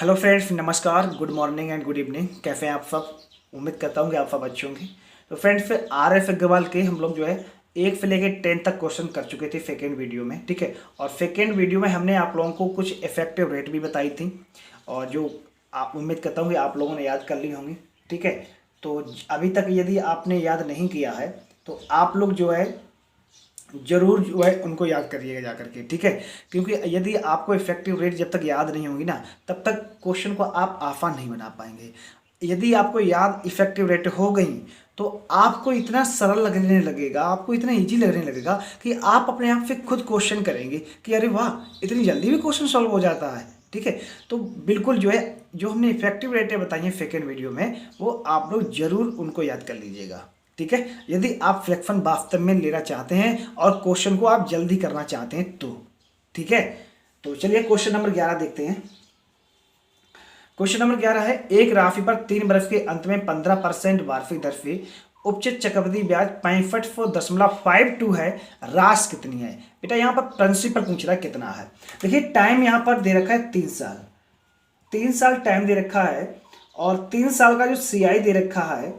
Hello friends, नमस्कार, good morning and good evening. कैसे हैं आप सब? उम्मीद करता हूँ कि आप सब अच्छे होंगे। तो फ्रेंड्स, फिर आर एफ अग्रवाल के हम लोग जो है 1 से लेकर 10 तक क्वेश्चन कर चुके थे सेकेंड वीडियो में, ठीक है। और सेकेंड वीडियो में हमने आप लोगों को कुछ इफेक्टिव रेट भी बताई थी, और जो आप उम्मीद करता हूँ कि आप लोगों ने याद कर ली होंगी, ठीक है। तो अभी तक यदि आपने याद नहीं किया है तो आप लोग जो है जरूर जो है उनको याद करिएगा जा करके, ठीक है। क्योंकि यदि आपको इफेक्टिव रेट जब तक याद नहीं होगी ना, तब तक क्वेश्चन को आप आसान नहीं बना पाएंगे। यदि आपको याद इफेक्टिव रेट हो गई तो आपको इतना सरल लगने लगेगा, आपको इतना इजी लगने लगेगा कि आप अपने आप से खुद क्वेश्चन करेंगे कि अरे वाह, इतनी जल्दी भी क्वेश्चन सॉल्व हो जाता है, ठीक है। तो बिल्कुल जो है, जो हमने इफेक्टिव रेटें बताई हैं सेकेंड वीडियो में, वो आप लोग जरूर उनको याद कर लीजिएगा, ठीक है। यदि आप फ्रैक्शन वास्तव में लेना चाहते हैं और क्वेश्चन को आप जल्दी करना चाहते हैं तो, ठीक है। तो चलिए क्वेश्चन नंबर 11 देखते हैं। क्वेश्चन नंबर 11 है, एक राशि पर 3 वर्ष के अंत में 15% वार्षिक दर से उपचित चक्रवृद्धि ब्याज 65.52 है, राशि कितनी है? बेटा यहाँ पर प्रिंसिपल पूछ रहा है कितना है। देखिए टाइम यहाँ पर दे रखा है 3 साल, 3 साल टाइम दे रखा है, और 3 साल का जो सीआई दे रखा है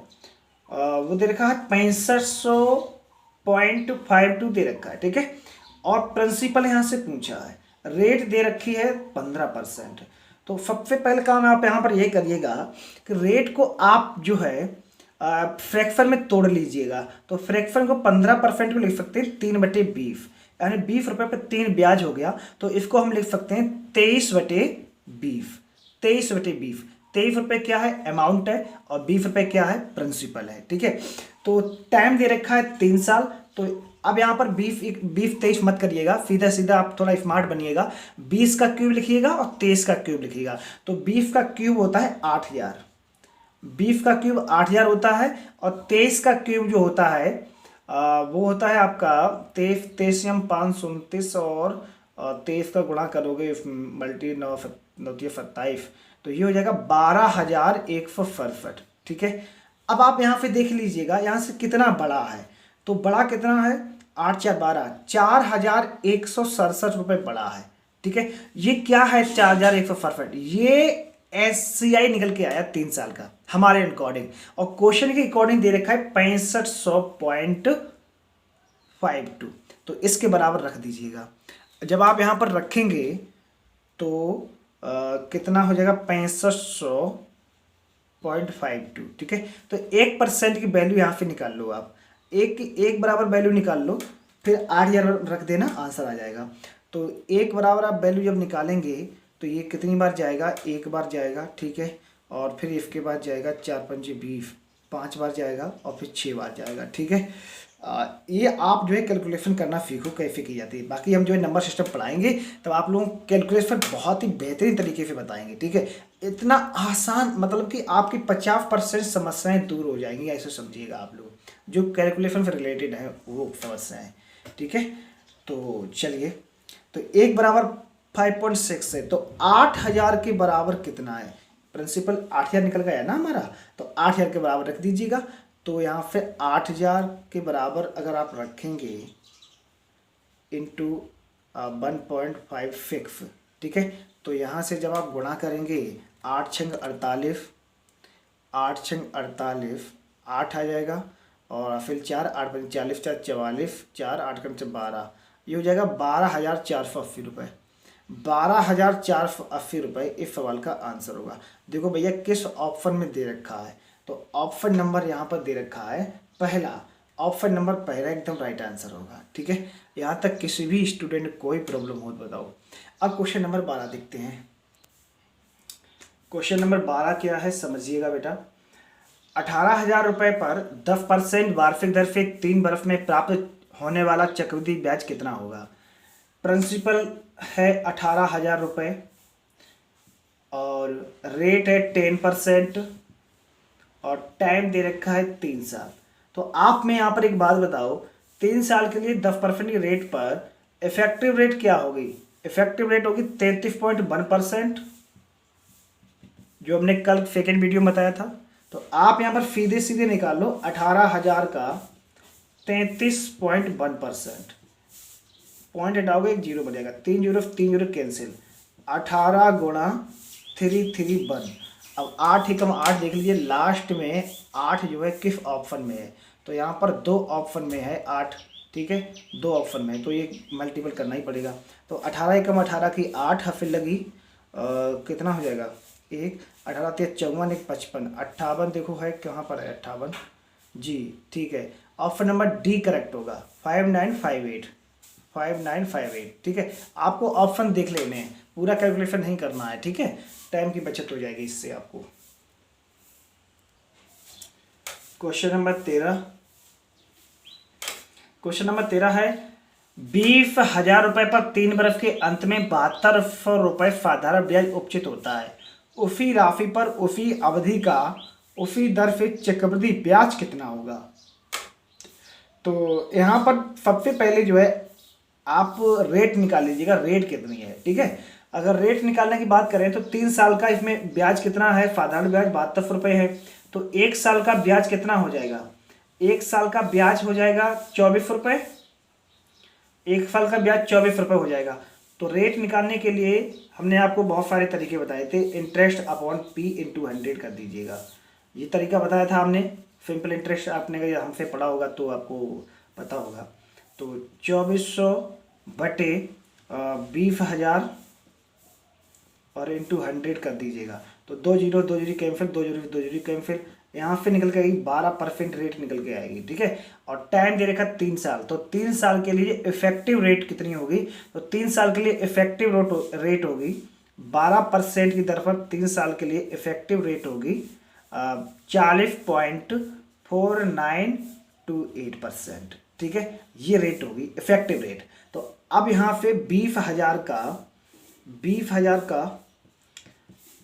वो दे रखा है 6500.52 दे रखा है, ठीक है। और प्रिंसिपल यहां से पूछा है, रेट दे रखी है 15%। तो सबसे पहले काम आप यहां पर यह करिएगा कि रेट को आप जो है फ्रैक्शन में तोड़ लीजिएगा। तो फ्रैक्शन को 15% को लिख सकते हैं 3/20, यानी 20 रुपये पर 3 ब्याज हो गया। तो इसको हम लिख सकते हैं 23/20, 23/20। 23 रुपये क्या है? अमाउंट है, और 20 रुपये क्या है? प्रिंसिपल है, ठीक है। तो टाइम दे रखा है 3 साल। तो अब यहाँ पर 20 मत करिएगा, सीधा सीधा आप थोड़ा स्मार्ट बनिएगा। 20 का क्यूब लिखिएगा और 23 का क्यूब लिखिएगा। तो 20 का क्यूब होता है 8000, 20 का क्यूब 8000 होता है, और 23 का क्यूब जो होता है वो होता है आपका 23 और 23 का गुणा करोगे मल्टी 9 9 27, तो ये हो जाएगा 12,167, ठीक है। अब आप यहाँ पे देख लीजिएगा यहाँ से कितना बड़ा है। तो बड़ा कितना है? 8 4 12, 4167 रुपये बड़ा है, ठीक है। ये क्या है? 4167, ये SCI निकल के आया 3 साल का हमारे अकॉर्डिंग, और क्वेश्चन के अकॉर्डिंग दे रखा है 6500.52। तो इसके बराबर रख दीजिएगा। जब आप यहां पर रखेंगे तो कितना हो जाएगा? 6500.52, ठीक है। तो 1% की वैल्यू यहां से निकाल लो आप, एक बराबर वैल्यू निकाल लो, फिर 8000 रख देना, आंसर आ जाएगा। तो एक बराबर आप वैल्यू जब निकालेंगे तो ये कितनी बार जाएगा? एक बार जाएगा, ठीक है। और फिर इसके बाद जाएगा 4×5 = 20, 5 बार जाएगा, और फिर 6 बार जाएगा, ठीक है। ये आप जो है कैलकुलेशन करना सीखो कैसे की जाती है। बाकी हम जो है नंबर सिस्टम पढ़ाएंगे तब आप लोगों को कैलकुलेशन बहुत ही बेहतरीन तरीके से बताएंगे, ठीक है। इतना आसान, मतलब कि आपकी 50% समस्याएं दूर हो जाएंगी, ऐसे समझिएगा आप लोग, जो कैलकुलेशन से रिलेटेड है वो समस्याएं, ठीक है। तो चलिए, तो एक बराबर 5.6 है, तो 8000 के बराबर कितना है? प्रिंसिपल 8000 निकल गया ना हमारा, तो 8000 के बराबर रख दीजिएगा। तो यहाँ पे 8000 के बराबर अगर आप रखेंगे इंटू 1.56, ठीक है। तो यहाँ से जब आप गुणा करेंगे 8×48, 8×48 8 आ जाएगा, और फिर 4 8×40 4 44, 4 8×12, ये हो जाएगा 12,480 रुपये। 12,480 रुपये इस सवाल का आंसर होगा। देखो भैया किस ऑप्शन में दे रखा है, तो ऑप्शन नंबर यहाँ पर दे रखा है पहला, ऑप्शन नंबर पहला एकदम राइट आंसर होगा, ठीक है। यहाँ तक किसी भी स्टूडेंट को कोई प्रॉब्लम हो तो बताओ। अब क्वेश्चन नंबर 12 देखते हैं। क्वेश्चन नंबर 12 क्या है, समझिएगा बेटा। 18,000 रुपये पर 10% वार्षिक दर से 3 वर्ष में प्राप्त होने वाला चक्रवृद्धि ब्याज कितना होगा? प्रिंसिपल है 18,000 रुपये, और रेट है 10%, और टाइम दे रखा है 3 साल। तो आप में यहाँ पर एक बात बताओ, 3 साल के लिए 10% की रेट पर इफेक्टिव रेट क्या होगी? इफेक्टिव रेट होगी 33.1%, जो हमने कल सेकेंड वीडियो में बताया था। तो आप यहाँ पर सीधे सीधे निकाल लो 18,000 का 33.1%, पॉइंट हटाओगे 1 जीरो बनेगा, 3 जीरो कैंसिल, 18 × 6331। अब 8 एकम 8 देख लीजिए, लास्ट में 8 जो है किस ऑप्शन में है, तो यहाँ पर 2 ऑप्शन में है 8, ठीक है, 2 ऑप्शन में है, तो ये मल्टीपल करना ही पड़ेगा। तो 18 एकम 18 की 8 फिर लगी, कितना हो जाएगा, 1, 18 3 54, 1 55, 58 देखो है कहाँ पर है 58 जी, ठीक है। ऑप्शन नंबर डी करेक्ट होगा, 5958, 5958, ठीक है। आपको ऑप्शन देख लेने हैं, पूरा कैलकुलेशन नहीं करना है, ठीक है, टाइम की बचत हो जाएगी इससे आपको। क्वेश्चन नंबर 13 है, 20,000 रुपए पर 3 बरस के अंत में 7200 रुपए साधारण ब्याज उपचित होता है। उसी राशि पर उसी अवधि का उसी दर से चक्रवृद्धि ब्याज कितना होगा। तो यहाँ पर सबसे पहले जो है आप रेट निकाल लीजिएगा, रेट कितनी है, ठीक है। अगर रेट निकालने की बात करें तो 3 साल का इसमें ब्याज कितना है, साधारण ब्याज 7200 रुपये है, तो 1 साल का ब्याज कितना हो जाएगा, 1 साल का ब्याज हो जाएगा 24 रुपये, 1 साल का ब्याज 24 रुपये हो जाएगा। तो रेट निकालने के लिए हमने आपको बहुत सारे तरीके बताए थे, इंटरेस्ट अपॉन पी इंटू 100 कर दीजिएगा, ये तरीका बताया था हमने। सिंपल इंटरेस्ट आपने अगर हमसे पढ़ा होगा तो आपको पता होगा। तो 2400 बटे 20,000 और इंटू 100 कर दीजिएगा, तो 2 zero 2 zero cancel, 2 zero 2 zero cancel, यहाँ से निकल के आएगी 12% रेट निकल के आएगी, ठीक है। और टाइम दे रखा 3 साल, तो 3 साल के लिए इफेक्टिव रेट कितनी होगी, तो 3 साल के लिए इफेक्टिव रेट होगी 12% की दर पर 3 साल के लिए इफेक्टिव रेट होगी 40.4928%, ठीक है, ये रेट होगी इफेक्टिव रेट। तो अब यहाँ से 20,000 का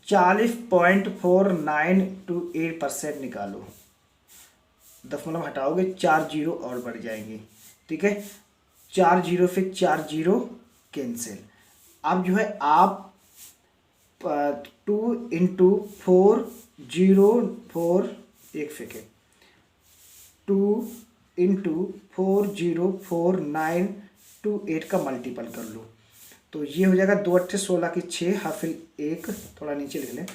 40.4928% निकालो, दशमलव हटाओगे 4 जीरो और बढ़ जाएंगे, ठीक है, 4 जीरो से 4 जीरो कैंसिल। अब जो है आप 2 इंटू 404, एक सेकेंड, 2 इंटू 404928 का मल्टीपल कर लो, तो ये हो जाएगा 2 अट्ठे 16 की 6 हाफिल 1, थोड़ा नीचे लिख लें,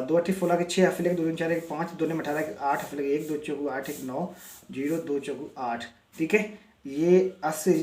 2 अट्ठे 16 की 6 हाफिल 1, 2 4 1 5, 2 में 18 8 हाफिल 1, 2 चौकू 8 1 9 0 2 चौकू 8, ठीक है। ये 80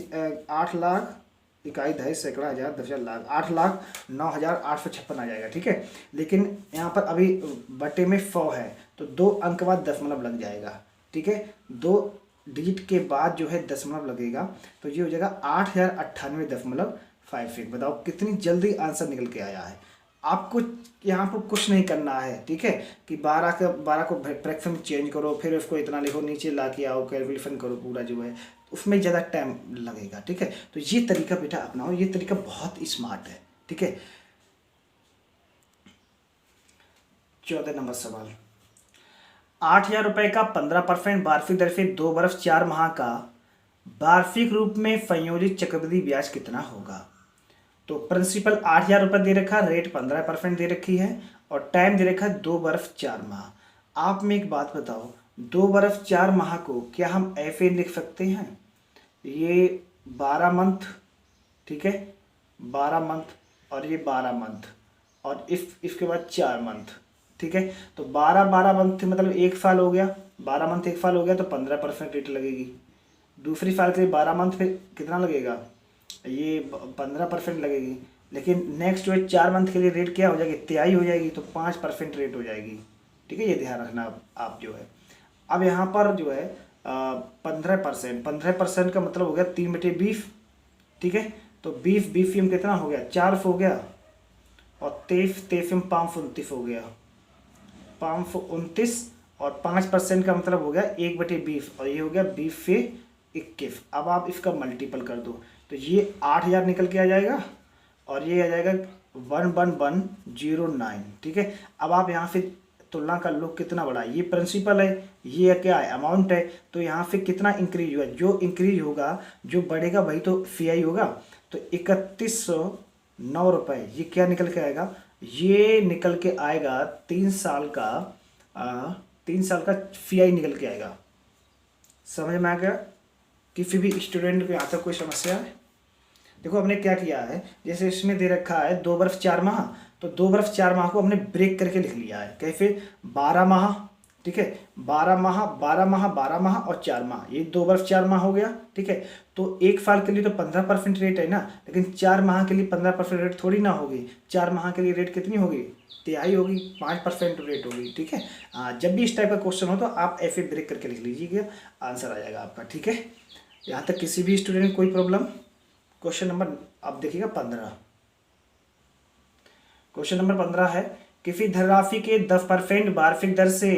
8 लाख इकाई दहाई सैकड़ा हज़ार 10,000 लाख 8,09,856 आ जाएगा, ठीक है। लेकिन यहाँ पर अभी बटे में 100 है, तो 2 अंक बाद दशमलव लग जाएगा, ठीक है, 2 डिजिट के बाद जो है दशमलव लगेगा, तो ये हो जाएगा 8,098.51। बताओ कितनी जल्दी आंसर निकल के आया है। आपको यहाँ पर कुछ नहीं करना है, ठीक है, कि 12 को फ्रैक्शन में चेंज करो, फिर उसको इतना लिखो, नीचे ला के आओ, कैलकुलेशन करो, पूरा जो है उसमें ज़्यादा टाइम लगेगा, ठीक है। तो ये तरीका बेटा अपनाओ, ये तरीका बहुत स्मार्ट है, ठीक है। 14 नंबर सवाल, 8,000 रुपये का 15% वार्षिक दर से 2 बरस 4 माह का वार्षिक रूप में संयोजित चक्रवृद्धि ब्याज कितना होगा। तो प्रिंसिपल 8,000 रुपये दे रखा, रेट 15% दे रखी है, और टाइम दे रखा 2 बरस 4 माह। आप में एक बात बताओ, 2 बरस 4 माह को क्या हम ऐसे लिख सकते हैं, ये 12 मंथ, ठीक है, 12 मंथ, और ये 12 मंथ, और इसके बाद 4 मंथ, ठीक है। तो 12 मंथ मतलब 1 साल हो गया, 12 मंथ 1 साल हो गया, तो 15% रेट लगेगी। दूसरी साल के लिए 12 मंथ फिर कितना लगेगा, ये 15% लगेगी। लेकिन नेक्स्ट जो है 4 मंथ के लिए रेट क्या हो जाएगी, तिहाई हो जाएगी, तो 5% रेट हो जाएगी, ठीक है, ये ध्यान रखना आप जो है। अब यहाँ पर जो है 15% का मतलब हो गया 3/20, ठीक है। तो 20 में कितना हो गया, 400 हो गया, और 23 में 529 हो गया, 529, और 5% का मतलब हो गया 1/20, और ये हो गया 20 से 21। अब आप इसका मल्टीपल कर दो, तो ये 8,000 निकल के आ जाएगा, और ये आ जाएगा 11109, ठीक है। अब आप यहाँ से तुलना कर लो कितना बड़ा, ये प्रिंसिपल है, ये क्या है, अमाउंट है, तो यहाँ से कितना इंक्रीज हुआ, जो इंक्रीज होगा, जो बढ़ेगा वही तो CI होगा। तो 3109 रुपये, ये क्या निकल के आएगा, ये निकल के आएगा 3 साल का 3 साल का CI निकल के आएगा। समझ में आ गया। किसी भी स्टूडेंट को यहाँ तक कोई समस्या है। देखो हमने क्या किया है, जैसे इसमें दे रखा है 2 बरस 4 माह, तो 2 बरस 4 माह को हमने ब्रेक करके लिख लिया है। कैसे? 12 माह, ठीक है, 12 माह, 12 माह, 12 माह और 4 माह, ये 2 बरस 4 माह हो गया, ठीक है। तो एक साल के लिए तो 15% रेट है ना, लेकिन 4 माह के लिए 15% रेट थोड़ी ना होगी। 4 माह के लिए रेट कितनी होगी? तिहाई होगी, 5% रेट होगी, ठीक है। जब भी इस टाइप का क्वेश्चन हो तो आप ऐसे ब्रेक करके लिख लीजिएगा, आंसर आ जाएगा आपका, ठीक है। यहाँ तक किसी भी स्टूडेंट कोई प्रॉब्लम? क्वेश्चन नंबर आप देखिएगा 15। क्वेश्चन नंबर 15 है, किसी धनराशि के 10% वार्षिक दर से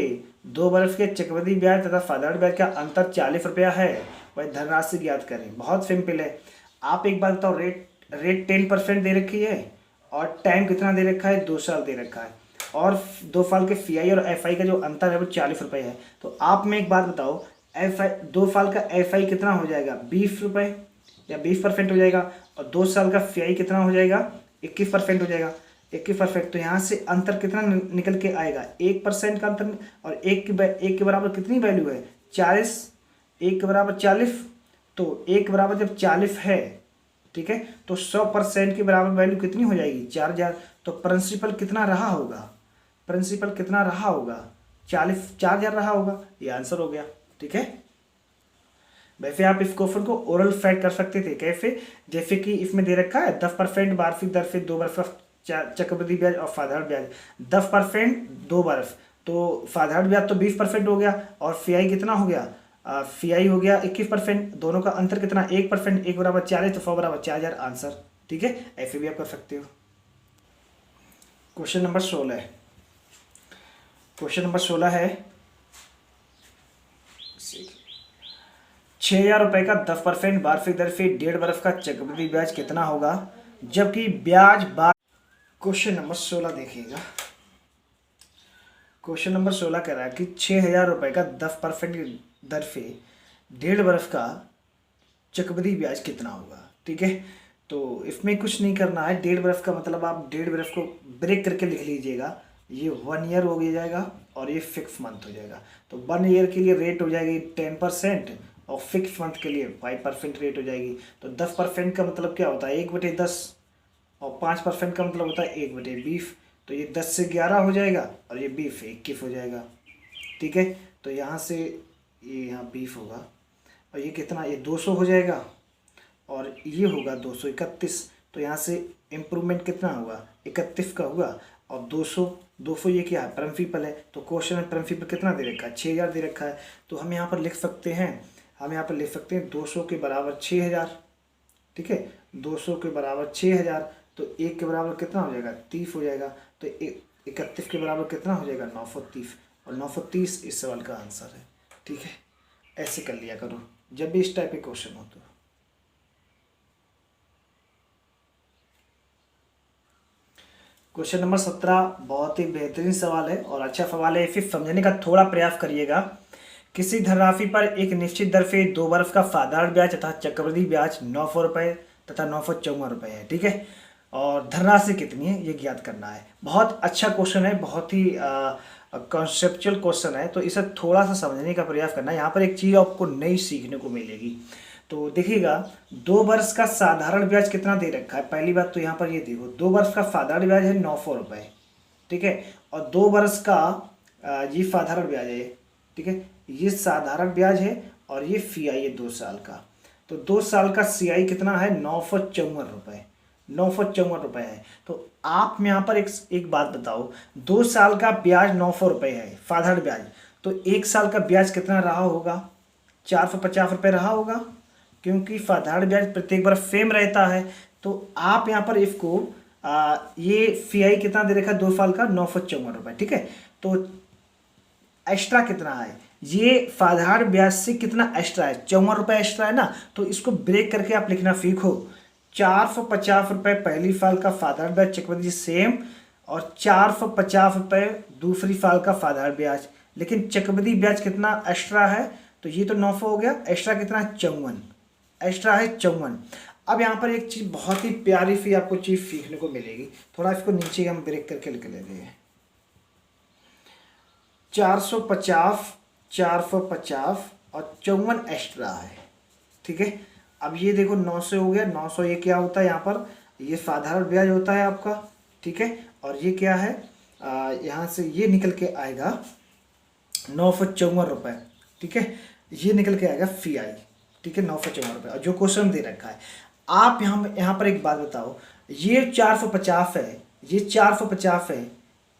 2 वर्ष के चक्रवृद्धि ब्याज तथा साधारण ब्याज का अंतर 40 रुपया है, वह धनराशि ज्ञात करें। बहुत सिंपल है। आप एक बार बताओ, रेट 10% दे रखी है और टाइम कितना दे रखा है? 2 साल दे रखा है, और 2 साल के FI और FI का जो अंतर है वो 40 रुपये है। तो आप में एक बात बताओ, FI 2 साल का FI कितना हो जाएगा? 20 रुपये या 20% हो जाएगा, और 2 साल का FI कितना हो जाएगा? 21% हो जाएगा। 21%। तो यहाँ से अंतर कितना निकल के आएगा? 1% का अंतर। और एक के बराबर कितनी वैल्यू है? 40। 1 के बराबर 40, तो 1 के बराबर जब 40 है, ठीक है, तो 100% के बराबर वैल्यू कितनी हो जाएगी? 4000। तो प्रिंसिपल कितना रहा होगा? प्रिंसिपल कितना रहा होगा? 4000 रहा होगा। ये आंसर हो गया, ठीक है। वैसे आप इस क्वेश्चन को ओरल फैक्ट कर सकते थे। कैसे? जैसे कि इसमें दे रखा है 10% वार्षिक दर से 2 वर्ष चक्रवृद्धि ब्याज और साधारण ब्याज। 10% 2 वर्ष, तो साधारण ब्याज तो 20% हो गया, और FI कितना हो गया? FI हो गया 21%। दोनों का अंतर कितना? 1%। 1 बराबर 40, तो 100 बराबर 4000, आंसर, ठीक है। ऐसे भी आप कर सकते हो। Question number 16। क्वेश्चन नंबर 16 है, 6000 रुपये का 10% वार्षिक दर से 1.5 वर्ष का चक्रवृद्धि ब्याज कितना होगा, जबकि ब्याज क्वेश्चन नंबर 16 देखिएगा। क्वेश्चन नंबर 16 कह रहा है कि 6000 रुपये का 10% दर से 1.5 वर्ष का चक्रवृद्धि ब्याज कितना होगा, ठीक है। तो इसमें कुछ नहीं करना है। 1.5 वर्ष का मतलब आप 1.5 वर्ष को ब्रेक करके लिख लीजिएगा। ये 1 ईयर हो जाएगा और ये 6 मंथ हो जाएगा। तो 1 ईयर के लिए रेट हो जाएगी 10% और 6 मंथ के लिए 5% रेट हो जाएगी। तो 10% का मतलब क्या होता है? 1/10, और 5% का मतलब होता है 1/20। तो ये 10 से 11 हो जाएगा, और ये 20 से 21 हो जाएगा, ठीक है। तो यहाँ से ये यहाँ 20 होगा, और ये कितना? ये 200 हो जाएगा, और ये होगा 231। तो यहाँ से इम्प्रूवमेंट कितना होगा? 31 का होगा, और 200 ये क्या है? प्रिंसिपल है। तो क्वेश्चन में प्रिंसिपल कितना दे रखा है? 6000 दे रखा है। तो हम यहाँ पर लिख सकते हैं, 200 के बराबर 6000, ठीक है। 200 के बराबर 6000, तो 1 के बराबर कितना हो जाएगा? 30 हो जाएगा। तो 31 के बराबर कितना हो जाएगा? 930, और 930 इस सवाल का आंसर है, ठीक है। ऐसे कर लिया करो जब भी इस टाइप के क्वेश्चन हो तो। क्वेश्चन नंबर 17 बहुत ही बेहतरीन सवाल है और अच्छा सवाल है। इसे समझने का थोड़ा प्रयास करिएगा। किसी धनराशि पर एक निश्चित दर से 2 वर्ष का साधारण ब्याज तथा चक्रवृद्धि ब्याज 900 रुपये तथा 954 रुपये है, ठीक है। और धनराशि कितनी है ये ज्ञात करना है। बहुत अच्छा क्वेश्चन है, बहुत ही कॉन्सेप्चुअल क्वेश्चन है, तो इसे थोड़ा सा समझने का प्रयास करना है। यहाँ पर एक चीज़ आपको नई सीखने को मिलेगी। तो देखिएगा, 2 वर्ष का साधारण ब्याज कितना दे रखा है। पहली बात तो यहाँ पर ये देखो, 2 वर्ष का साधारण ब्याज है 900 रुपये, ठीक है। और 2 वर्ष का ये साधारण ब्याज है, ठीक है, ये साधारण ब्याज है, और ये FI है 2 साल का। तो 2 साल का CI कितना है? 954 रुपये, 954 रुपये है। तो आप में यहाँ पर एक बात बताओ, 2 साल का ब्याज 900 रुपये है साधारण ब्याज, तो 1 साल का ब्याज कितना रहा होगा? 450 रुपये रहा होगा, क्योंकि साधारण ब्याज प्रत्येक बार सेम रहता है। तो आप यहाँ पर इसको ये FI कितना दे रखा है 2 साल का? 954 रुपये, ठीक है। तो एक्स्ट्रा कितना है? ये साधारण ब्याज से कितना एक्स्ट्रा है? 54 रुपये एक्स्ट्रा है ना। तो इसको ब्रेक करके आप लिखना सीखो। 450 रुपये पहली साल का साधारण ब्याज चक्रवृद्धि सेम, और 450 रुपये दूसरी साल का साधारण ब्याज, लेकिन चक्रवृद्धि ब्याज कितना एक्स्ट्रा है? तो ये तो 900 हो गया, एक्स्ट्रा कितना है? 54, एक्स्ट्रा है 54। अब यहाँ पर एक चीज़ बहुत ही प्यारी सी आपको चीज़ सीखने को मिलेगी। थोड़ा इसको नीचे हम ब्रेक करके लिख लेते हैं। 450 और 54 एक्स्ट्रा है, ठीक है। अब ये देखो 900 हो गया, 900 ये क्या होता है यहाँ पर? ये साधारण ब्याज होता है आपका, ठीक है। और ये क्या है, यहाँ से ये निकल के आएगा 954 रुपये, ठीक है, ये निकल के आएगा फी आई, ठीक है, 954 रुपये। और जो क्वेश्चन दे रखा है, आप यहाँ पर एक बात बताओ, ये 450 है, ये 450 है,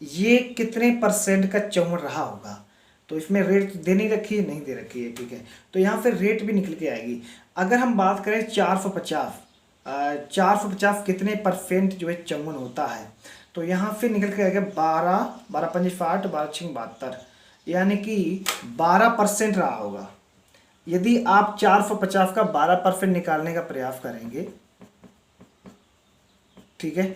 ये कितने परसेंट का चौवन रहा होगा। तो इसमें रेट दे नहीं रखी है, नहीं दे रखी है, ठीक है, तो यहाँ फिर रेट भी निकल के आएगी। अगर हम बात करें 450 कितने परसेंट जो है चौवन होता है, तो यहाँ फिर निकल के आएगा 12 पंजे 60, 12 6 72, यानी कि 12% रहा होगा। यदि आप 450 का 12% निकालने का प्रयास करेंगे, ठीक है,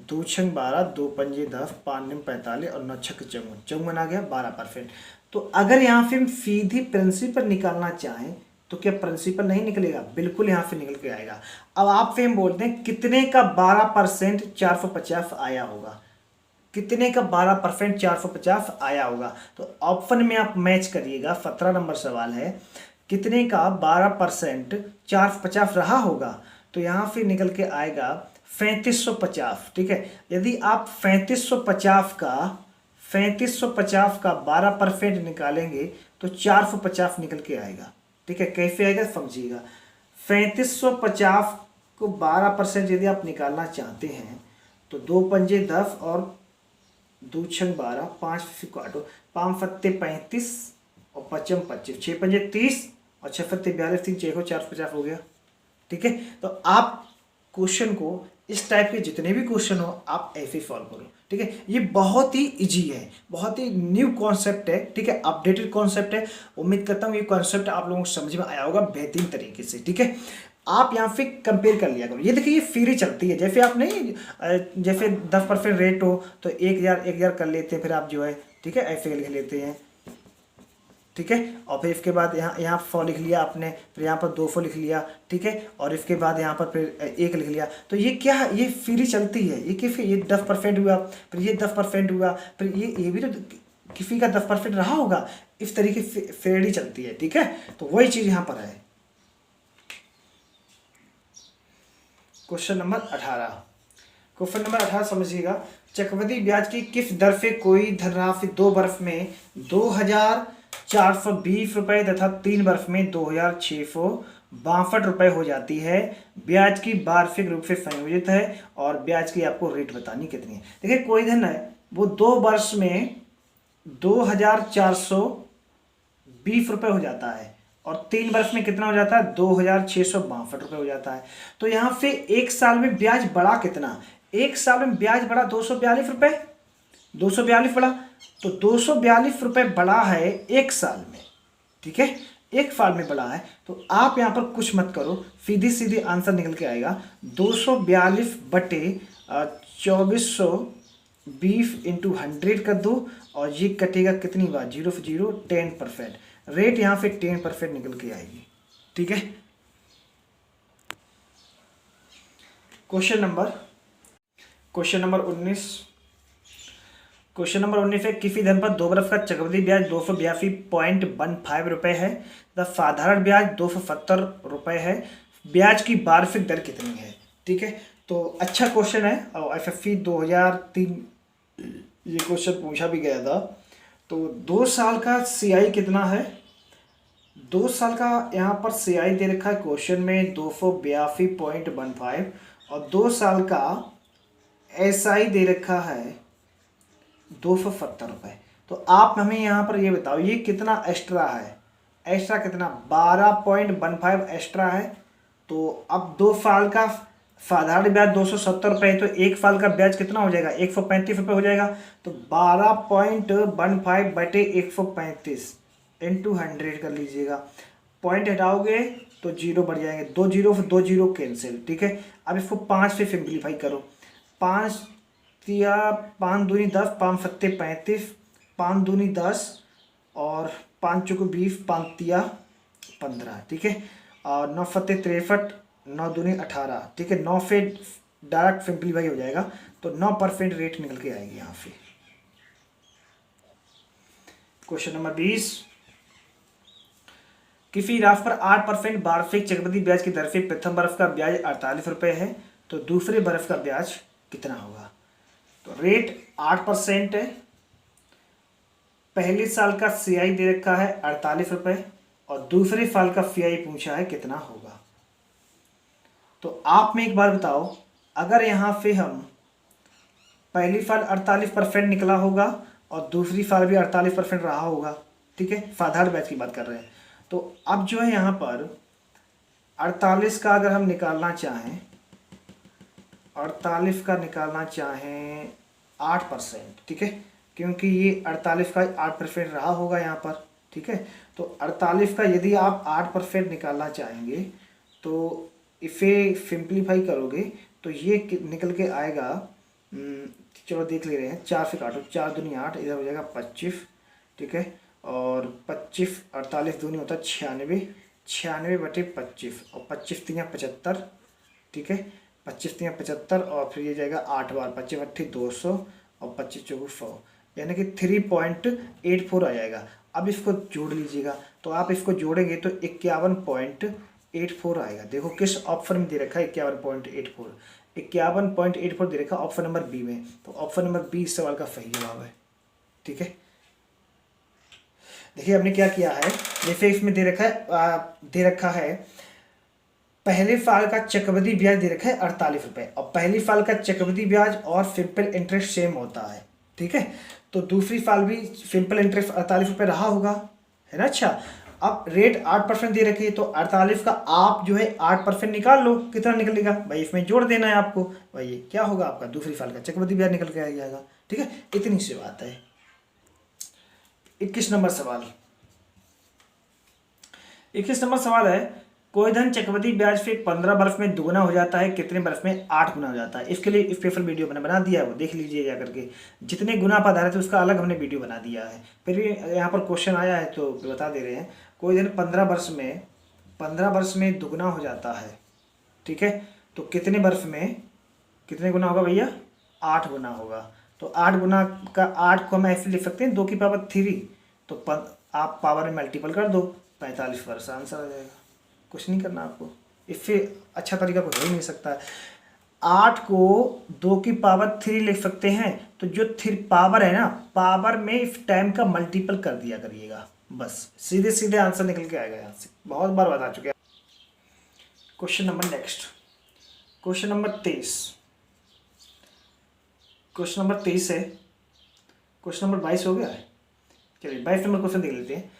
2 छंग 12, 2 पंजे 10, 5 निम 45 और 9 छक 54 आ गया 12%। तो अगर यहाँ पे हम सीधी प्रिंसिपल निकालना चाहें तो क्या प्रिंसिपल नहीं निकलेगा, बिल्कुल यहाँ पे निकल के आएगा। अब आप फिर हम बोलते हैं कितने का 12% 450 आया होगा, कितने का 12% 450 आया होगा। तो ऑप्शन में आप मैच करिएगा, 17 नंबर सवाल है, कितने का 12% 450 रहा होगा, तो यहाँ फिर निकल के आएगा 3550, ठीक है। यदि आप 3550 का 12% निकालेंगे तो 450 निकल के आएगा, ठीक है। कैसे आएगा समझिएगा, 3550 को 12% यदि आप निकालना चाहते हैं तो 2 पंजे 10 और 2 छंग 12, 5 काटो, 5 फत्ते 35 और 5 25, 6 पंजे 30 और 6 फत्ते 42, 3 6 को 450 हो गया, ठीक है। तो आप क्वेश्चन को इस टाइप के जितने भी क्वेश्चन हो आप ऐसे ही सॉल्व करो, ठीक है। ये बहुत ही इजी है, बहुत ही न्यू कॉन्सेप्ट है, ठीक है, अपडेटेड कॉन्सेप्ट है। उम्मीद करता हूँ ये कॉन्सेप्ट आप लोगों को समझ में आया होगा बेहतरीन तरीके से, ठीक है। आप यहाँ पे कंपेयर कर लिया करो, ये देखिए ये फ्री चलती है, जैसे आप नहीं जैसे 10% रेट हो तो 1000 कर लेते हैं, फिर आप जो है, ठीक है, ऐसे लिख लेते हैं, ठीक है। और फिर इसके बाद यहाँ 100 लिख लिया आपने, फिर यहाँ पर 200 लिख लिया, ठीक है, और इसके बाद यहाँ पर फिर 1 लिख लिया। तो ये क्या है, ये फ्री चलती है, ये किस, ये 10% हुआ, फिर ये 10% हुआ, फिर ये भी तो किसी का 10% रहा होगा, इस तरीके से फ्री चलती है, ठीक है। तो वही चीज़ यहाँ पर है। क्वेश्चन नंबर 18 समझिएगा, चक्रवृद्धि ब्याज की किस दर से कोई धनराशि 2 वर्ष में 2420 रुपये तथा 3 वर्ष में 2662 रुपये हो जाती है। ब्याज की वार्षिक रूप से संयोजित है और ब्याज की आपको रेट बतानी कितनी है। देखिए कोई धन है वो 2 वर्ष में 2420 रुपये हो जाता है और 3 वर्ष में कितना हो जाता है, 2662 रुपये हो जाता है। तो यहाँ पे 1 साल में ब्याज बढ़ा कितना, 1 साल में ब्याज बढ़ा 242 रुपये, 242 बढ़ा, तो 242 रुपये बढ़ा है 1 साल में, ठीक है, 1 साल में बढ़ा है। तो आप यहाँ पर कुछ मत करो, सीधी सीधी आंसर निकल के आएगा 242 बटे 2420 इंटू 100 कर दो और ये कटेगा कितनी बार, 0 से 0 10%, रेट यहाँ पे 10% निकल के आएगी, ठीक है। क्वेश्चन नंबर 19 है, किसी धन पर 2 वर्ष का चक्रवृद्धि ब्याज 282.15 रुपये है तथा साधारण ब्याज 270 रुपये है, ब्याज की वार्षिक दर कितनी है, ठीक है। तो अच्छा क्वेश्चन है और एसएससी 2003 ये क्वेश्चन पूछा भी गया था। तो 2 साल का सीआई कितना है, 2 साल का यहाँ पर सीआई दे रखा है क्वेश्चन में 282.15 और 2 साल का एसआई दे रखा है 270 रुपये। तो आप हमें यहाँ पर ये बताओ ये कितना एक्स्ट्रा है, एक्स्ट्रा कितना 12.15 एक्स्ट्रा है। तो अब 2 साल का साधारण ब्याज 270 रुपये है तो 1 साल का ब्याज कितना हो जाएगा, 135 रुपये हो जाएगा। तो 12.15 बटे 135 इंटू 100 कर लीजिएगा, पॉइंट हटाओगे तो 0 बढ़ जाएंगे, 2 0 से 2 0 कैंसिल, ठीक है। अब इसको 5 से सिंप्लीफाई करो, 5 तिया 5 दूनी 10, 5 सत्ते 35, 5 दूनी 10 और 5 चौको 20, 5 तिया 15, ठीक है, और 9 सत्ते 63, 9 दूनी 18, ठीक है। 9 से डायरेक्ट सिंप्लीफाई हो जाएगा तो 9% रेट निकल के आएगी यहाँ से। क्वेश्चन नंबर 20, किसी राशि पर 8% वार्षिक चक्रवृद्धि ब्याज की दर से प्रथम बर्ष का ब्याज 48 रुपये है तो दूसरे बर्ष का ब्याज कितना होगा। तो रेट 8% है। पहले साल का CI दे रखा है 48 रुपये और दूसरे साल का CI पूछा है कितना होगा। तो आप में एक बार बताओ, अगर यहाँ पे हम पहली साल 48% निकला होगा और दूसरी साल भी 48% रहा होगा, ठीक है, साधारण बैच की बात कर रहे हैं। तो अब जो है यहाँ पर 48 का अगर हम निकालना चाहें, 48 का निकालना चाहें 8%, ठीक है, क्योंकि ये 48 का 8% रहा होगा यहाँ पर, ठीक है। तो 48 का यदि आप 8% निकालना चाहेंगे तो इसे सिंप्लीफाई करोगे तो ये निकल के आएगा, चलो देख ले रहे हैं, 4 से काटो, 4 दूनी 8, इधर हो जाएगा 25, ठीक है, और 25 48 दूनी होता है 96, 96/25 और 25 3 75, ठीक है, 25 3 75 और फिर ये जाएगा 8 बार 25 8 200 और 25 चौगुस 100, यानी कि 3.84 आ जाएगा। अब इसको जोड़ लीजिएगा, तो आप इसको जोड़ेंगे तो 51.84 आएगा। देखो किस ऑप्शन में दे रखा है 51.84, 51.84 दे रखा है ऑप्शन नंबर बी में। तो ऑप्शन नंबर बी इस सवाल का सही जवाब है, ठीक है। देखिए हमने क्या किया है, जैसे इसमें दे रखा है पहले साल का चक्रवृद्धि ब्याज दे रखा है 48 रुपये और पहली साल का चक्रवृद्धि ब्याज और सिंपल इंटरेस्ट सेम होता है, ठीक है। तो दूसरी साल भी सिंपल इंटरेस्ट 48 रुपये रहा होगा, है ना। अच्छा, अब रेट 8% दे रखी है तो 48 का आप जो है 8% निकाल लो, कितना निकलेगा भाई, इसमें जोड़ देना है आपको भाई, ये क्या होगा आपका दूसरी साल का चक्रवृद्धि ब्याज निकल के आ जाएगा, ठीक है। इतनी सी बात है। 21 नंबर सवाल, 21 नंबर सवाल है, कोई धन चक्रवृद्धि ब्याज से 15 वर्ष में दुगुना हो जाता है, कितने वर्ष में 8 गुना हो जाता है। इसके लिए स्पेशल वीडियो मैंने बना दिया है, वो देख लीजिए जा करके, जितने गुना पर आधारित है उसका अलग हमने वीडियो बना दिया है। फिर भी यहाँ पर क्वेश्चन आया है तो बता दे रहे हैं, कोई धन 15 वर्ष में दुगुना हो जाता है, ठीक है, तो कितने वर्ष में कितने गुना होगा भैया, 8 गुना होगा। तो 8 गुना का 8 को हम ऐसे लिख सकते हैं 2 की पावर 3, तो आप पावर में मल्टीपल कर दो, 45 वर्ष आंसर आ जाएगा। कुछ नहीं करना आपको, इससे अच्छा तरीका कोई हो ही नहीं सकता है। 8 को 2 की पावर 3 लिख सकते हैं, तो जो 3 पावर है ना, पावर में इस टाइम का मल्टीपल कर दिया करिएगा, बस सीधे सीधे आंसर निकल के आएगा। यहाँ से बहुत बार बता चुके हैं। Question number next, question number 23, question number 23 है, क्वेश्चन नंबर 22 हो गया है, चलिए 22 नंबर क्वेश्चन देख लेते हैं।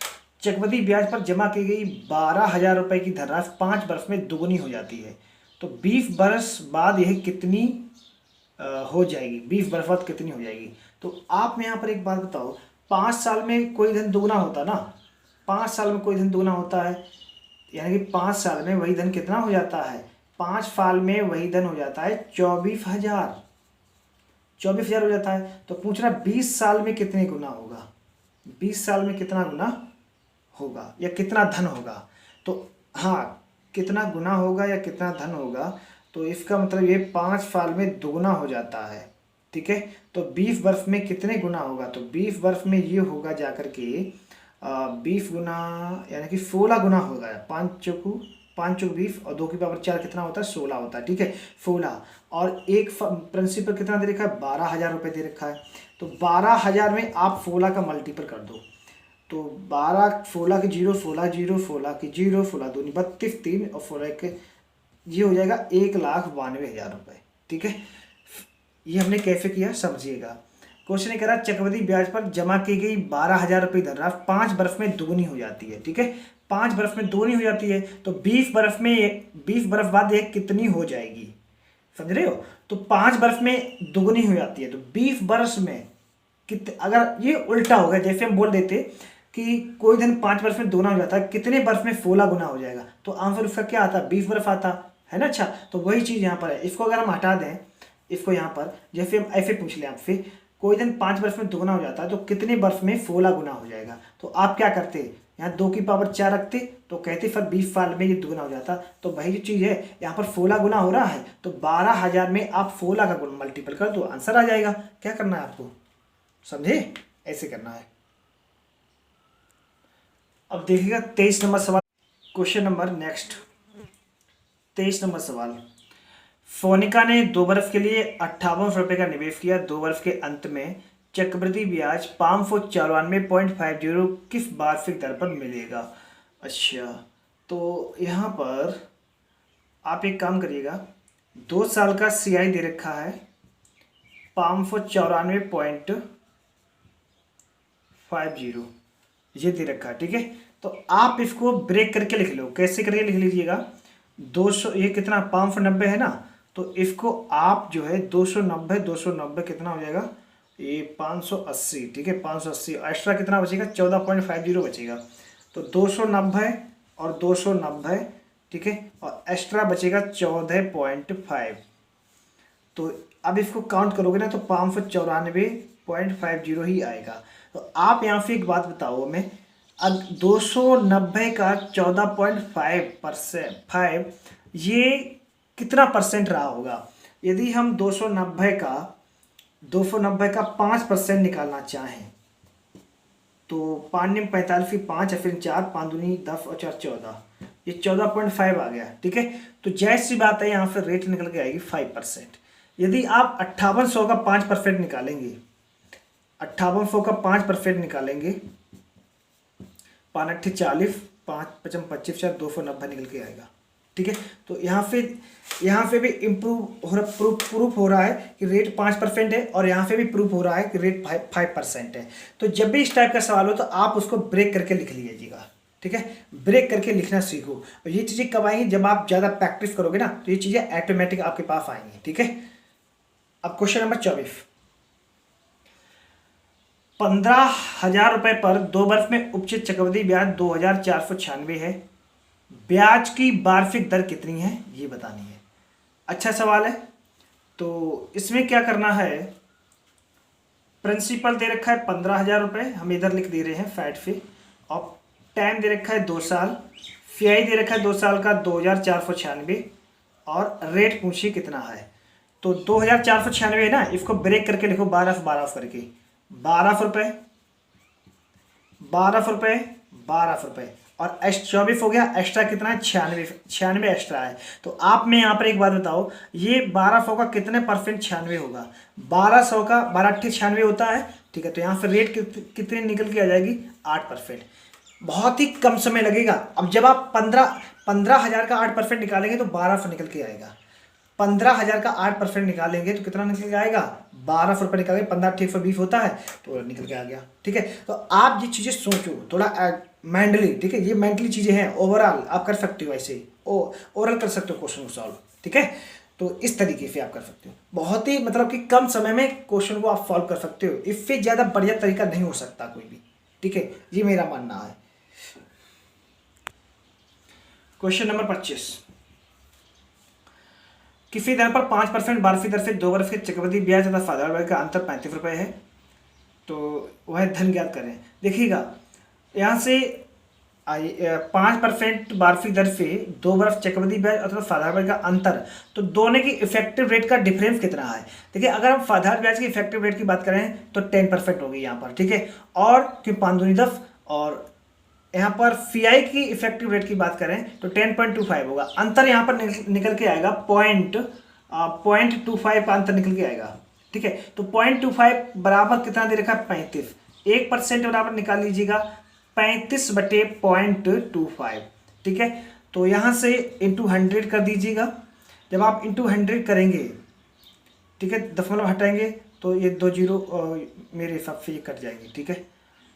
चक्रवृद्धि ब्याज पर जमा की गई 12,000 रुपये की धनराशि 5 वर्ष में दुगुनी हो जाती है, तो 20 वर्ष बाद यह कितनी हो जाएगी, 20 वर्ष बाद कितनी हो जाएगी। तो आप यहाँ पर एक बात बताओ, 5 साल में कोई धन दुगुना होता ना, 5 साल में कोई धन दुगुना होता है, यानी कि 5 साल में वही धन कितना हो जाता है, 5 साल में वही धन हो जाता है 24,000 हो जाता है। तो पूछ रहा 20 साल में कितने गुना होगा, 20 साल में कितना गुना होगा या कितना धन होगा। तो हाँ, कितना गुना होगा या कितना धन होगा, तो इसका मतलब ये 5 साल में दुगुना हो जाता है, ठीक है। तो 20 वर्ष में कितने गुना होगा, तो 20 वर्ष में ये होगा जाकर के 20 गुना यानी कि 16 गुना होगा। 5 चौकू 20 और 2 की पावर 4 कितना होता है, 16 होता है, ठीक है, 16। और एक प्रिंसिपल कितना दे रखा है, 12,000 रुपये दे रखा है। तो 12,000 में आप 16 का मल्टीपल कर दो, तो 12 16 की 0 16 0 16 की 0 16 दूनी 32 3 और 16 के ये हो जाएगा 1,92,000 रुपये, ठीक है। ये हमने कैसे किया समझिएगा। क्वेश्चन ये कह रहा है चक्रवृद्धि ब्याज पर जमा की गई 12,000 रुपये धनराशि 5 वर्ष में दुगुनी हो जाती है, ठीक है, 5 वर्ष में दुगुनी हो जाती है, तो 20 वर्ष बाद ये कितनी हो जाएगी, समझ रहे हो। तो 5 वर्ष में दुगुनी हो जाती है, तो 20 वर्ष में अगर ये उल्टा हो गया, जैसे हम बोल देते कि कोई धन 5 वर्ष में दुगुना हो जाता है, कितने वर्ष में 16 गुना हो जाएगा, तो आंसर उसका क्या आता है, 20 वर्ष आता है ना। अच्छा, तो वही चीज़ यहाँ पर है, इसको अगर हम हटा दें, इसको यहाँ पर जैसे हम ऐसे पूछ लें आपसे, कोई धन 5 वर्ष में दुगुना हो जाता है तो कितने वर्ष में 16 गुना हो जाएगा, तो आप क्या करते, यहाँ 2 की पावर 4 रखते तो कहते सर 20 साल में ये दुगुना हो जाता। तो वही जो चीज़ है, यहाँ पर 16 गुना हो रहा है, तो 12,000 में आप 16 का गुण मल्टीपल कर दो, आंसर आ जाएगा। क्या करना है आपको, समझे, ऐसे करना है। अब देखिएगा 23 नंबर सवाल, क्वेश्चन नंबर नेक्स्ट 23 नंबर सवाल, फोनिका ने 2 बरस के लिए 58 रुपये का निवेश किया। 2 बरस के अंत में चक्रवृद्धि ब्याज 594.50 किस वार्षिक दर पर मिलेगा। अच्छा, तो यहाँ पर आप एक काम करिएगा, 2 साल का CI दे रखा है 594.50 ये दे रखा है, ठीक है। तो आप इसको ब्रेक करके लिख लो। कैसे करके लिख लीजिएगा, 200, ये कितना 590 है ना, तो इसको आप जो है 290 कितना हो जाएगा, ये 580, ठीक है। 580 एक्स्ट्रा कितना बचेगा, 14.50 बचेगा। तो 290 और 290, ठीक है, और एक्स्ट्रा बचेगा 14.5। तो अब इसको काउंट करोगे ना तो 594.50 ही आएगा। तो आप यहाँ से एक बात बताओ हमें, अब 290 का 14.5% ये कितना परसेंट रहा होगा। यदि हम 290 का 5% निकालना चाहें तो 5 45 की 5 और फिर 4, 5 दूनी 10 और 4 14, ये 14.5 आ गया, ठीक है। तो जैसी बात है यहाँ से रेट निकल के आएगी 5%। यदि आप 5800 का 5% निकालेंगे, 5800 का 5% निकालेंगे, 5 8 40, 5 55 25 4 290 निकल के आएगा, ठीक है। तो यहाँ पे भी इम्प्रूव हो रहा, प्रूफ हो रहा है कि रेट 5% है, और यहाँ पे भी प्रूफ हो रहा है कि रेट 5% है। तो जब भी इस टाइप का सवाल हो तो आप उसको ब्रेक करके लिख लीजिएगा, ठीक है। ब्रेक करके लिखना सीखो, और ये चीज़ें कब आएंगी, जब आप ज़्यादा प्रैक्टिस करोगे ना, तो ये चीज़ें ऑटोमेटिक आपके पास आएंगी, ठीक है। अब क्वेश्चन नंबर 24, 15,000 रुपये पर 2 वर्ष में उपचित चक्रवृद्धि ब्याज 2,496 है। ब्याज की वार्षिक दर कितनी है ये बतानी है। अच्छा सवाल है। तो इसमें क्या करना है, प्रिंसिपल दे रखा है 15,000 रुपये, हम इधर लिख दे रहे हैं फैट फी, और टाइम दे रखा है 2 साल, CI दे रखा है 2 साल का 2,496, और रेट पूछिए कितना है। तो 2,496 है ना, इसको ब्रेक करके लिखो 12 करके, 12 रुपये, 12 रुपये, और 24 हो गया, एक्स्ट्रा कितना है 96 एक्स्ट्रा है। तो आप में यहाँ पर एक बात बताओ, ये 1200 का कितने परसेंट 96 होगा, 1200 का 12 8 96 होता है, ठीक है। तो यहाँ पर रेट कितनी निकल के आ जाएगी, 8%। बहुत ही कम समय लगेगा। अब जब आप 15,000 का 8% निकालेंगे तो 1200 निकल के आएगा। 15,000 का 8% निकालेंगे तो कितना निकल के आएगा, 1200 रुपये निकालेंगे, 15 8 120 होता है, तो निकल के आ गया, ठीक है। तो आप ये चीज़ें सोचो थोड़ा मेंटली, ठीक है। ये मेंटली चीज़ें हैं, ओवरऑल आप कर सकते हो, ऐसे ओवरऑल कर सकते हो क्वेश्चन को सॉल्व, ठीक है। तो इस तरीके से आप कर सकते हो, बहुत ही मतलब कि कम समय में क्वेश्चन को आप सॉल्व कर सकते हो। इससे ज़्यादा बढ़िया तरीका नहीं हो सकता कोई भी, ठीक है। ये मेरा मानना है। क्वेश्चन नंबर 25, किसी दर पर 5% वार्षिक दर से 2 वर्ष के चक्रवृद्धि ब्याज तथा साधारण ब्याज का अंतर 35 रुपये है, तो वह धन ज्ञात करें। देखिएगा यहाँ से 5% वार्षिक दर से 2 वर्ष चक्रवृद्धि ब्याज अथवा साधारण ब्याज का अंतर, तो दोनों की इफेक्टिव रेट का डिफरेंस कितना है। देखिए अगर हम साधारण ब्याज की इफेक्टिव रेट की बात करें तो 10% होगी यहाँ पर, ठीक है। और क्योंकि 5 दूनी 10, और यहाँ पर CI की इफेक्टिव रेट की बात करें तो 10.25 होगा। अंतर यहाँ पर निकल के आएगा 0.25 का अंतर निकल के आएगा, ठीक है। तो 0.25 बराबर कितना दे रखा है, 35। 1% बराबर निकाल लीजिएगा 35/0.25, ठीक है। तो यहाँ से इंटू 100 कर दीजिएगा। जब आप इंटू 100 करेंगे, ठीक है, दशमलव हटाएंगे तो ये 2 जीरो मेरे हिसाब से ये कट जाएंगे, ठीक है।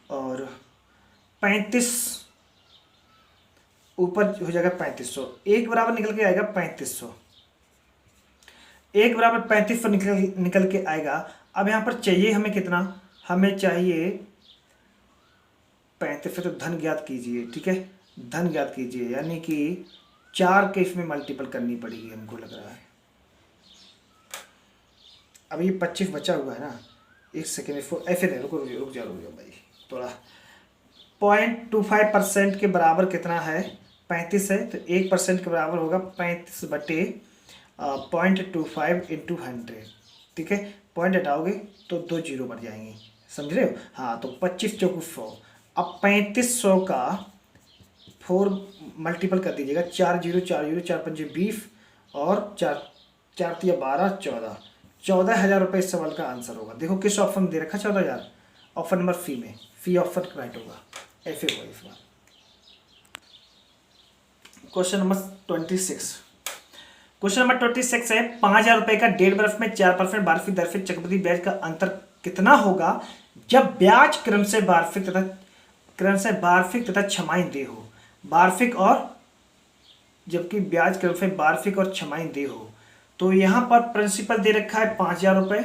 और 35 ऊपर हो जाएगा 3500, 1 बराबर निकल के आएगा 3500, 1 बराबर 3500 निकल के आएगा। अब यहाँ पर चाहिए हमें कितना, हमें चाहिए 35 तो धन ज्ञात कीजिए, ठीक है, धन ज्ञात कीजिए, यानी कि 4 के इसमें मल्टीपल करनी पड़ेगी हमको लग रहा है। अब ये 25 बचा हुआ है ना, 1 सेकेंड इसको ऐसे नहीं, रुक जाओ भाई, थोड़ा 0.25% के बराबर कितना है, 35 है, तो 1% के बराबर होगा 35/0.25 इंटू 100, ठीक है। पॉइंट हटाओगे तो 2 जीरो बढ़ जाएंगे, समझ रहे हो। हाँ, तो 25 चौको 100। अब 3500 का 4 मल्टीपल कर दीजिएगा, 4 जीरो 4 जीरो 4 5 20 और 4 4 तिया 12, 14, 14,000 रुपये इस सवाल का आंसर होगा। देखो किस ऑप्शन में दे रखा 14,000, ऑप्शन नंबर सी में, सी ऑप्शन राइट होगा, ऐसे होगा इस बार। Question number 26। क्वेश्चन नंबर 26 है 5,000 रुपये का 1.5 बरस में 4% वार्षिक दर से चक्रवृद्धि ब्याज का अंतर कितना होगा जब ब्याज क्रम से वार्षिक तथा छमाही देय हो। वार्षिक और जबकि ब्याज क्रम से वार्षिक और छमाही देय हो। तो यहां पर प्रिंसिपल दे रखा है 5,000 रुपये,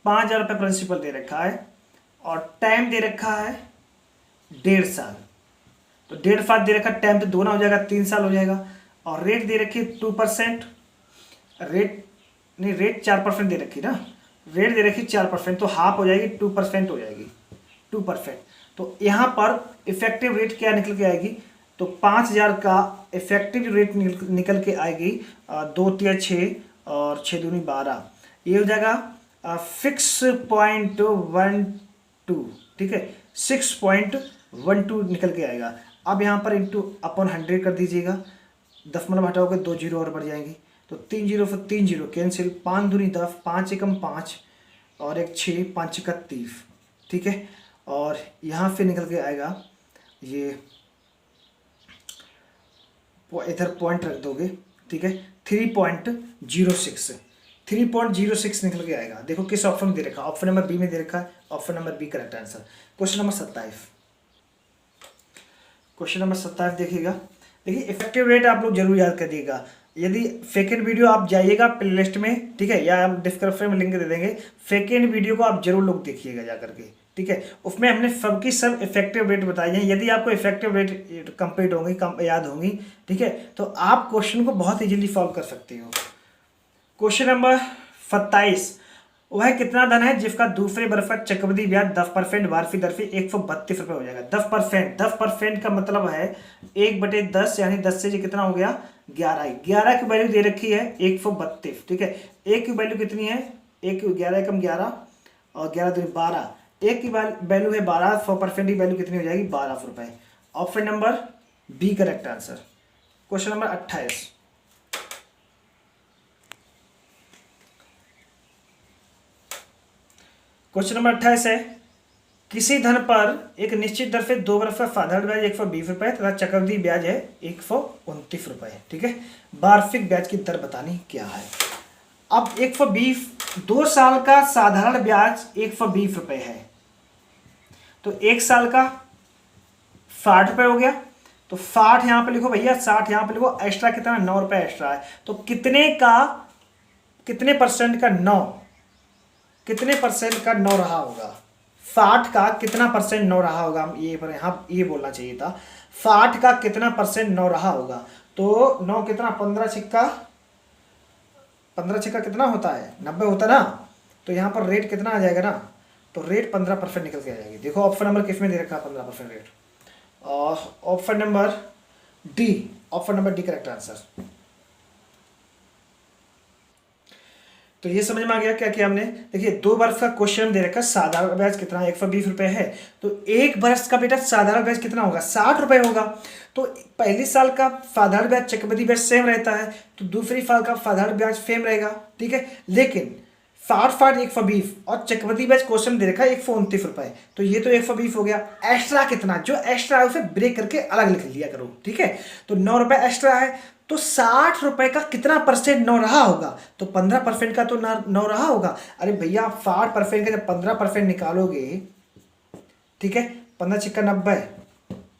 5,000 रुपये प्रिंसिपल दे रखा है और टाइम दे रखा है 1.5 साल। तो 1.5 साल दे रखा, टाइम तो दोगुना हो जाएगा, 3 साल हो जाएगा। और रेट दे रखी 2%, रेट नहीं, रेट 4% दे रखी ना, रेट दे रखी 4%, तो हाफ हो जाएगी, 2% हो जाएगी, 2%। तो यहाँ पर इफेक्टिव रेट क्या निकल के आएगी, तो 5,000 का इफेक्टिव रेट निकल के आएगी 2 तिया 6 और 6 दूनी 12, ये हो जाएगा 6.12, ठीक है, 6.12 निकल के आएगा। अब यहाँ पर इंटू अपॉन 100 कर दीजिएगा, 10 मतलब हटाओगे 2 जीरो और बढ़ जाएंगी, तो 3 जीरो फिर 3 जीरो कैंसिल, 5 दूनी 10, 5 एकम 5 और 1 6, 5 का 30, ठीक है। और यहाँ से निकल के आएगा ये, इधर पॉइंट रख दोगे, ठीक है, 3.06, 3.06 निकल के आएगा। देखो किस ऑप्शन में दे रखा है, ऑप्शन नंबर बी में दे रखा है, option number B correct answer. Question number 27, question number 27 देखिएगा। देखिए इफेक्टिव रेट आप लोग जरूर याद करिएगा। यदि सेकेंड वीडियो आप जाइएगा प्ले लिस्ट में, ठीक है, या हम डिस्क्रिप्शन में लिंक दे देंगे, सेकेंड वीडियो को आप जरूर लोग देखिएगा जा करके, ठीक है। उसमें हमने सबकी सब इफेक्टिव रेट बताई है। यदि आपको इफेक्टिव रेट कंप्लीट होंगी, याद होंगी, ठीक है, तो आप क्वेश्चन को बहुत इजीली सॉल्व कर सकते हो। क्वेश्चन नंबर 27, वह कितना धन है जिसका दूसरे बरस का चक्रवृद्धि ब्याज 10% वार्षिक दर से 132 रुपये हो जाएगा। 10%, 10% का मतलब है 1/10, यानी 10 से कितना हो गया 11। 11 की वैल्यू दे रखी है 132, ठीक है। 1 की वैल्यू कितनी है, 1 11 एकम 11 और 11 दूनी 12, 1 की वैल्यू है 12, 100% की वैल्यू कितनी हो जाएगी 1200 रुपये। Option number B correct answer. Question number 28, question number 28 है किसी धन पर एक निश्चित दर से 2 बरस का साधारण ब्याज 120 रुपये तथा चक्रवृद्धि ब्याज है 129 रुपये, ठीक है। वार्षिक ब्याज की दर बतानी क्या है। अब 120, 2 साल का साधारण ब्याज 120 रुपये है, तो 1 साल का 60 रुपये हो गया, तो 60 यहाँ पे लिखो भैया, 60 यहाँ पे लिखो, एक्स्ट्रा कितना 9 रुपये एक्स्ट्रा है, तो कितने परसेंट का 9, कितने परसेंट का 9 रहा होगा, 60 का कितना परसेंट 9 रहा होगा, हम ये पर यहाँ ये बोलना चाहिए था, 60 का कितना परसेंट 9 रहा होगा। तो 9 कितना, 15 छिक्का कितना होता है 90 होता ना, तो यहाँ पर रेट कितना आ जाएगा ना, तो रेट 15% निकल के आ जाएगी। देखो ऑप्शन नंबर किस में दे रखा है 15% रेट, और option number D, option number D correct answer. तो ये समझ में आ गया क्या किया हमने। देखिए 2 वर्ष का क्वेश्चन दे रखा है, साधारण ब्याज कितना 120 रुपये है, तो 1 वर्ष का बेटा साधारण ब्याज कितना होगा 60 रुपये होगा। तो पहली साल का साधारण ब्याज चक्रवृद्धि ब्याज सेम रहता है, तो दूसरी साल का साधारण ब्याज सेम रहेगा, ठीक है। लेकिन 60 120 और चक्रवृद्धि ब्याज क्वेश्चन दे रखा है 129 रुपये, तो ये तो 120 हो गया। एक्स्ट्रा कितना, जो एक्स्ट्रा है उसे ब्रेक करके अलग लिख लिया करो, ठीक है। तो 9 रुपये एक्स्ट्रा है, तो 60 रुपये का कितना परसेंट 9 रहा होगा, तो 15% का तो 9 रहा होगा। अरे भैया 60% का जब 15% निकालोगे, ठीक है, 15 छिक्का 90,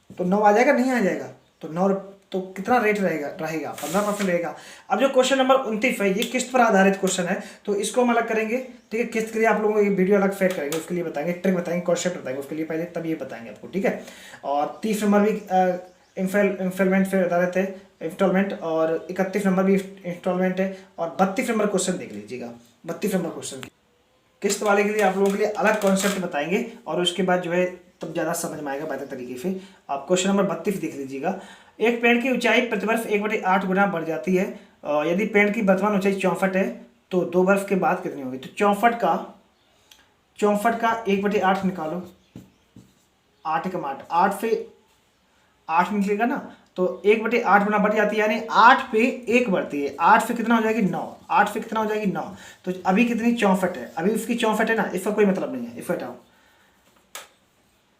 तो 9 आ जाएगा नहीं आ जाएगा, तो 9, तो कितना रेट रहेगा 15% रहेगा। अब जो क्वेश्चन नंबर 29 है ये किस्त पर आधारित क्वेश्चन है, तो इसको हम अलग करेंगे, ठीक है। किस्त के लिए आप लोगों को ये वीडियो अलग सेट करेंगे, उसके लिए बताएंगे, ट्रिक बताएंगे, कॉन्सेप्ट बताएंगे, उसके लिए पहले तब ये बताएंगे आपको, ठीक है। और 30 नंबर भी इंस्टॉलमेंट पे आधारित है, इंस्टॉलमेंट, और 31 नंबर भी इंस्टॉलमेंट है, और 32 नंबर क्वेश्चन देख लीजिएगा। 32 नंबर क्वेश्चन किस्त वाले के लिए आप लोगों के लिए अलग कॉन्सेप्ट बताएंगे, और उसके बाद जो है तब ज़्यादा समझ में आएगा बेहतर तरीके से। आप क्वेश्चन नंबर 32 देख लीजिएगा। एक पेड़ की ऊंचाई प्रतिवर्ष 1/8 गुना बढ़ जाती है, यदि पेड़ की वर्तमान ऊंचाई 64 है तो 2 वर्ष के बाद कितनी होगी। तो 64 का 1/8 निकालो, 8 कम 8, 8 से 8 निकलेगा ना, तो 1/8 गुना बढ़ जाती है, यानी 8 पे 1 बढ़ती है। 8 पे कितना हो जाएगी 9, 8 पे कितना हो जाएगी 9। तो अभी कितनी 64 है, अभी उसकी 64 है ना, इसका कोई मतलब नहीं है, इसको हटाओ।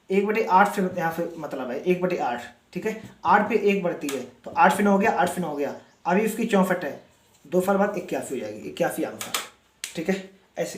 1/8 से यहाँ पे मतलब है 1/8, ठीक है। 8 पे 1 बढ़ती है तो 8 पे 9 हो गया, 8 पे 9 हो गया। अभी उसकी 64 है, 2 साल बाद 81 हो जाएगी, 81 आंसर, ठीक है।